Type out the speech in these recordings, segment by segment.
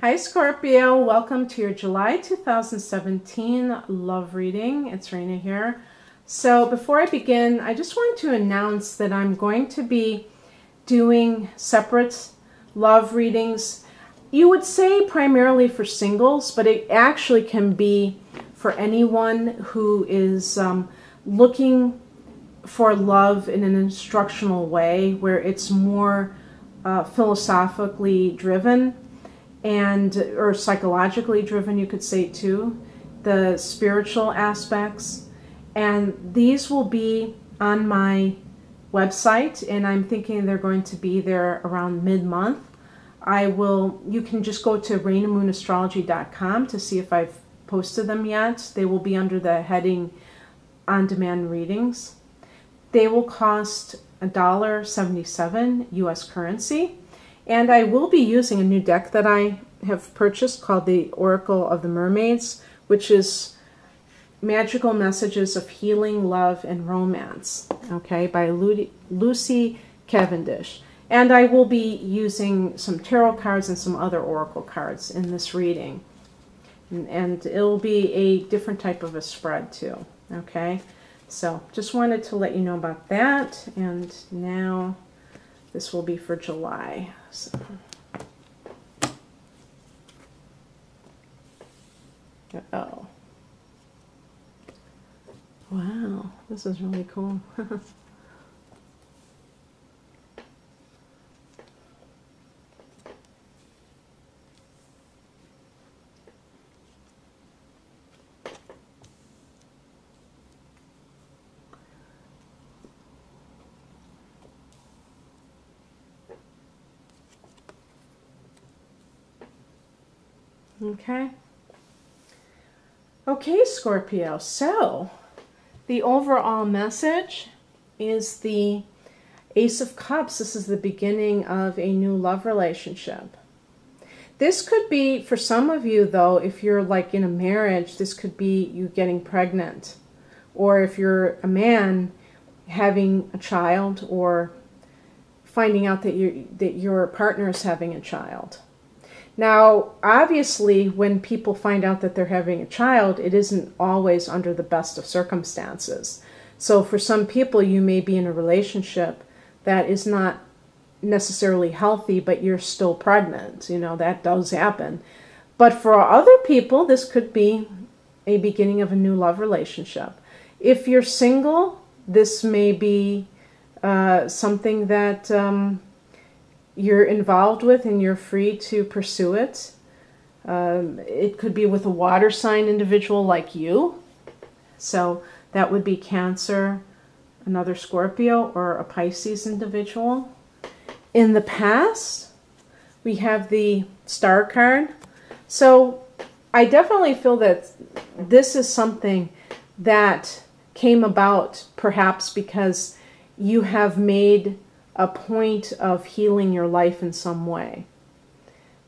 Hi Scorpio, welcome to your July 2017 love reading. It's Raina here. So before I begin, I just want to announce that I'm going to be doing separate love readings. You would say primarily for singles, but it actually can be for anyone who is looking for love in an instructional way where it's more philosophically driven and or psychologically driven, you could say too, the spiritual aspects. And these will be on my website, and I'm thinking they're going to be there around mid-month. You can just go to rainamoonastrology.com to see if I've posted them yet. They will be under the heading on-demand readings. They will cost $1.77 US currency. And I will be using a new deck that I have purchased called the Oracle of the Mermaids, which is Magical Messages of Healing, Love, and Romance, okay, by Lucy Cavendish. And I will be using some tarot cards and some other oracle cards in this reading. And it'll be a different type of a spread too, okay? So just wanted to let you know about that. And now this will be for July. So. Uh-oh. Wow, this is really cool. Okay, Scorpio, so the overall message is the Ace of Cups. This is the beginning of a new love relationship. This could be, for some of you though, if you're like in a marriage, this could be you getting pregnant. Or if you're a man, having a child, or finding out that your partner is having a child. Now, obviously, when people find out that they're having a child, it isn't always under the best of circumstances. So for some people, you may be in a relationship that is not necessarily healthy, but you're still pregnant. You know, that does happen. But for other people, this could be a beginning of a new love relationship. If you're single, this may be something that you're involved with and you're free to pursue it. It could be with a water sign individual like you. So that would be Cancer, another Scorpio, or a Pisces individual. In the past, we have the Star card. So I definitely feel that this is something that came about perhaps because you have made a point of healing your life in some way.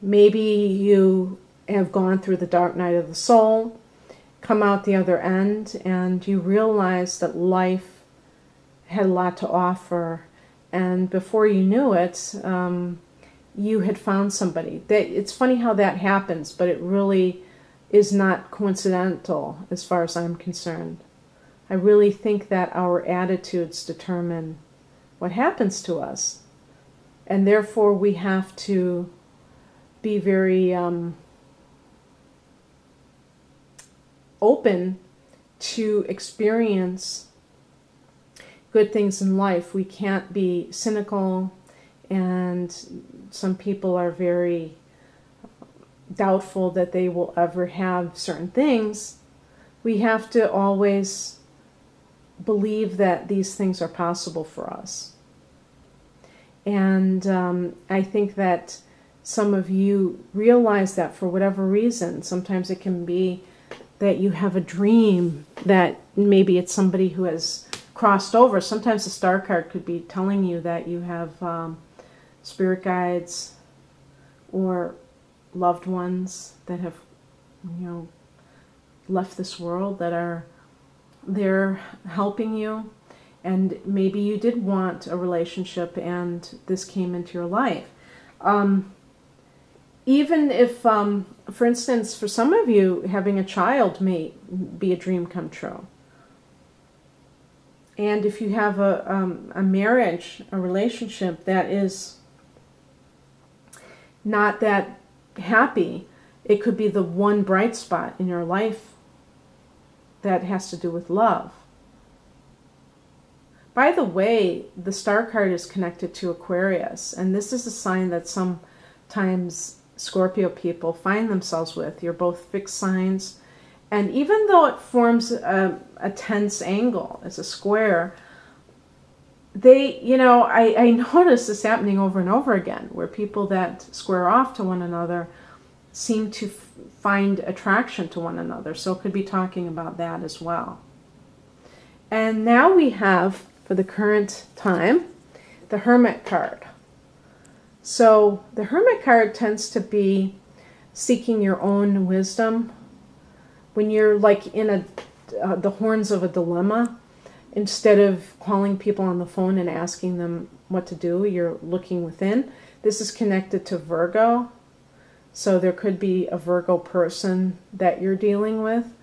Maybe you have gone through the dark night of the soul, come out the other end, and you realize that life had a lot to offer, and before you knew it, you had found somebody. It's funny how that happens, but it really is not coincidental as far as I'm concerned. I really think that our attitudes determine what happens to us, and therefore we have to be very open to experience good things in life. We can't be cynical, and some people are very doubtful that they will ever have certain things. We have to always believe that these things are possible for us. And I think that some of you realize that for whatever reason. Sometimes it can be that you have a dream that maybe it's somebody who has crossed over. Sometimes the Star card could be telling you that you have spirit guides or loved ones that have, you know, left this world, that are there helping you. And maybe you did want a relationship and this came into your life. even if, for instance, for some of you, having a child may be a dream come true. And if you have a marriage, a relationship that is not that happy, it could be the one bright spot in your life that has to do with love. By the way, the star card is connected to Aquarius, and this is a sign that sometimes Scorpio people find themselves with. You're both fixed signs, and even though it forms a tense angle as a square, I notice this happening over and over again, where people that square off to one another seem to find attraction to one another. So it could be talking about that as well. And now we have, for the current time, the Hermit card. So the Hermit card tends to be seeking your own wisdom. When you're like in the horns of a dilemma, instead of calling people on the phone and asking them what to do, you're looking within. This is connected to Virgo. So there could be a Virgo person that you're dealing with.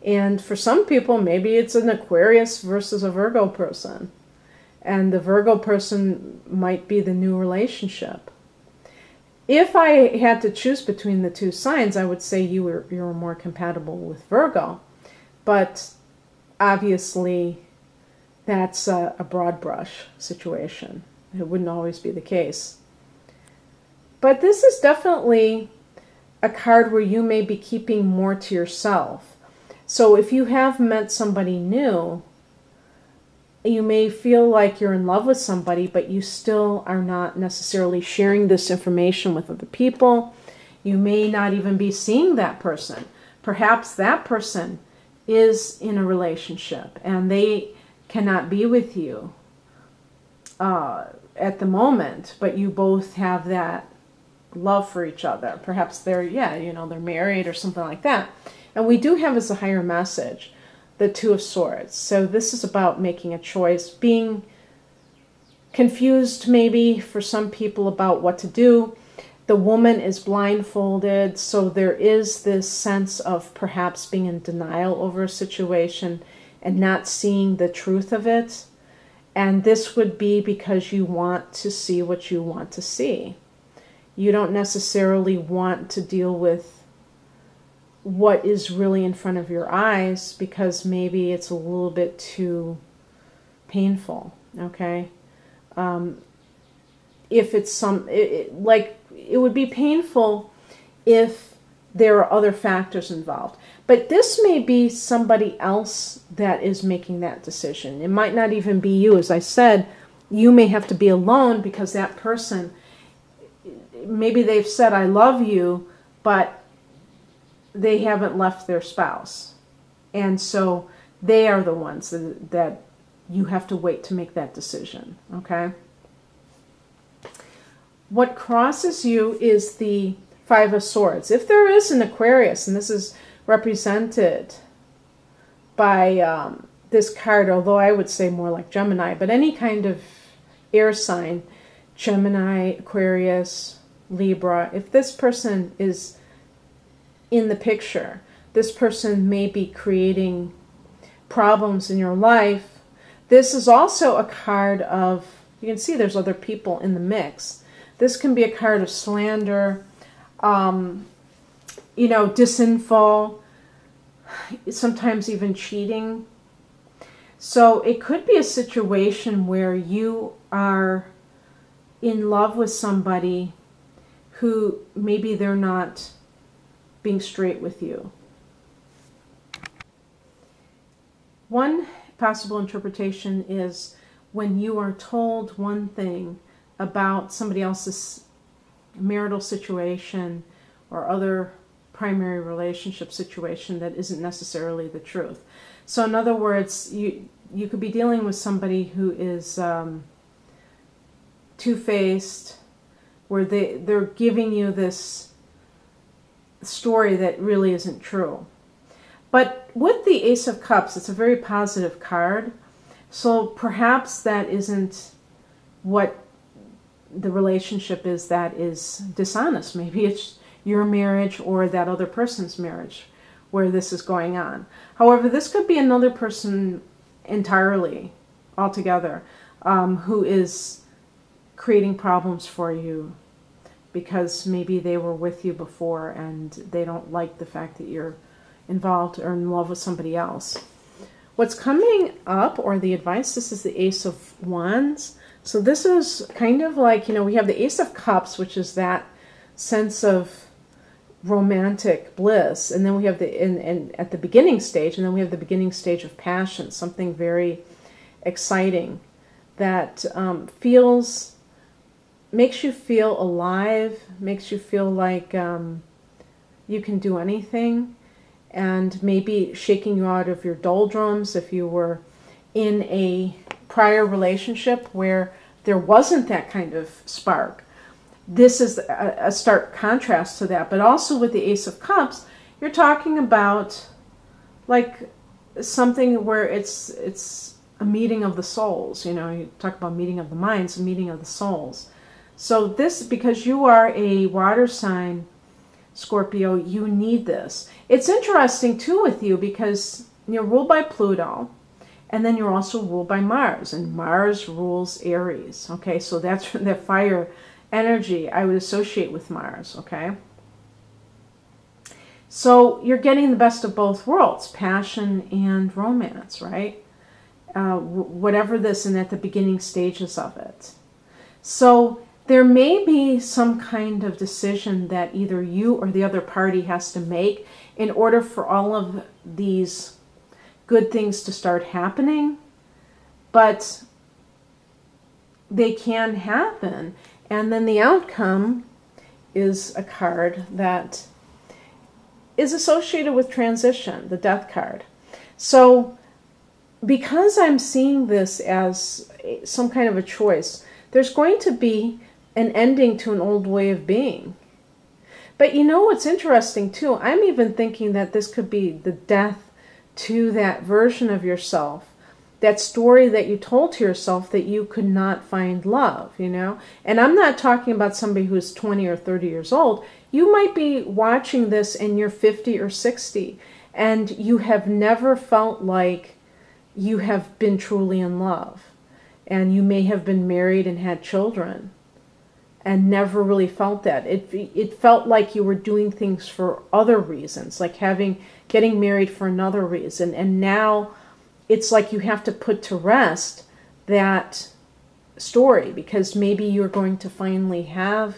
And for some people, maybe it's an Aquarius versus a Virgo person. And the Virgo person might be the new relationship. If I had to choose between the two signs, I would say you were more compatible with Virgo. But obviously, that's a broad brush situation. It wouldn't always be the case. But this is definitely a card where you may be keeping more to yourself. So if you have met somebody new, you may feel like you're in love with somebody, but you still are not necessarily sharing this information with other people. You may not even be seeing that person. Perhaps that person is in a relationship and they cannot be with you at the moment, but you both have that love for each other. Perhaps they're married or something like that. And we do have as a higher message the Two of Swords. So this is about making a choice, being confused maybe for some people about what to do. The woman is blindfolded, so there is this sense of perhaps being in denial over a situation and not seeing the truth of it. And this would be because you want to see what you want to see. You don't necessarily want to deal with what is really in front of your eyes because maybe it's a little bit too painful, okay? If it's it would be painful if there are other factors involved. But this may be somebody else that is making that decision. It might not even be you. As I said, you may have to be alone because that person, maybe they've said, I love you, but they haven't left their spouse. And so they are the ones that you have to wait to make that decision, okay? What crosses you is the Five of Swords. If there is an Aquarius, and this is represented by this card, although I would say more like Gemini, but any kind of air sign, Gemini, Aquarius, Libra, if this person is in the picture, this person may be creating problems in your life. This is also a card of, you can see there's other people in the mix. This can be a card of slander, disinfo, sometimes even cheating. So it could be a situation where you are in love with somebody who maybe they're not being straight with you. One possible interpretation is when you are told one thing about somebody else's marital situation or other primary relationship situation that isn't necessarily the truth. So in other words, you could be dealing with somebody who is two-faced, where they're giving you this story that really isn't true. But with the Ace of Cups, it's a very positive card. So perhaps that isn't what the relationship is that is dishonest. Maybe it's your marriage or that other person's marriage where this is going on. However, this could be another person entirely, altogether, who is creating problems for you because maybe they were with you before and they don't like the fact that you're involved or in love with somebody else. What's coming up, or the advice, this is the Ace of Wands. So this is kind of like, we have the Ace of Cups, which is that sense of romantic bliss, and then we have at the beginning stage, and then we have the beginning stage of passion, something very exciting that makes you feel alive, makes you feel like you can do anything, and maybe shaking you out of your doldrums if you were in a prior relationship where there wasn't that kind of spark. This is a stark contrast to that. But also with the Ace of Cups, you're talking about like something where it's a meeting of the souls. You talk about meeting of the minds, a meeting of the souls. So this, because you are a water sign, Scorpio, you need this. It's interesting too with you because you're ruled by Pluto, and then you're also ruled by Mars, and Mars rules Aries. Okay, so that's the fire energy I would associate with Mars. Okay, so you're getting the best of both worlds, passion and romance, right? Whatever this, and at the beginning stages of it. So there may be some kind of decision that either you or the other party has to make in order for all of these good things to start happening, but they can happen. And then the outcome is a card that is associated with transition, the Death card. So because I'm seeing this as some kind of a choice, there's going to be an ending to an old way of being. But what's interesting too, I'm even thinking that this could be the death to that version of yourself, that story that you told to yourself that you could not find love, And I'm not talking about somebody who's 20 or 30 years old. You might be watching this and you're 50 or 60, and you have never felt like you have been truly in love. And you may have been married and had children and never really felt that. It felt like you were doing things for other reasons, like getting married for another reason. And now it's like you have to put to rest that story because maybe you're going to finally have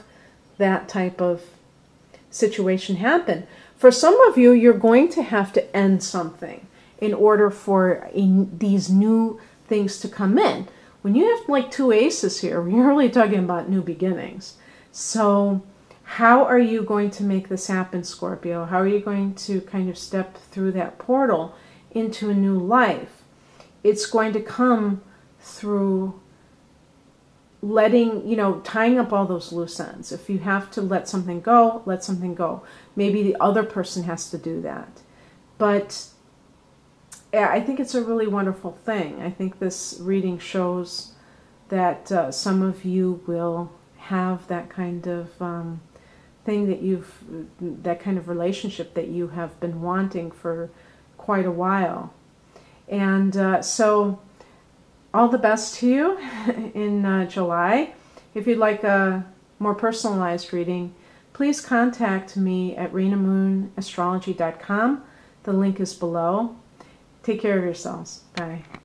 that type of situation happen. For some of you, you're going to have to end something in order for these new things to come in. When you have like two aces here, we're really talking about new beginnings. So how are you going to make this happen, Scorpio? How are you going to kind of step through that portal into a new life? It's going to come through tying up all those loose ends. If you have to let something go, let something go. Maybe the other person has to do that. But I think it's a really wonderful thing. I think this reading shows that some of you will have that kind of thing that kind of relationship that you have been wanting for quite a while. And so all the best to you in July. If you'd like a more personalized reading, please contact me at rainamoonastrology.com. The link is below. Take care of yourselves. Bye.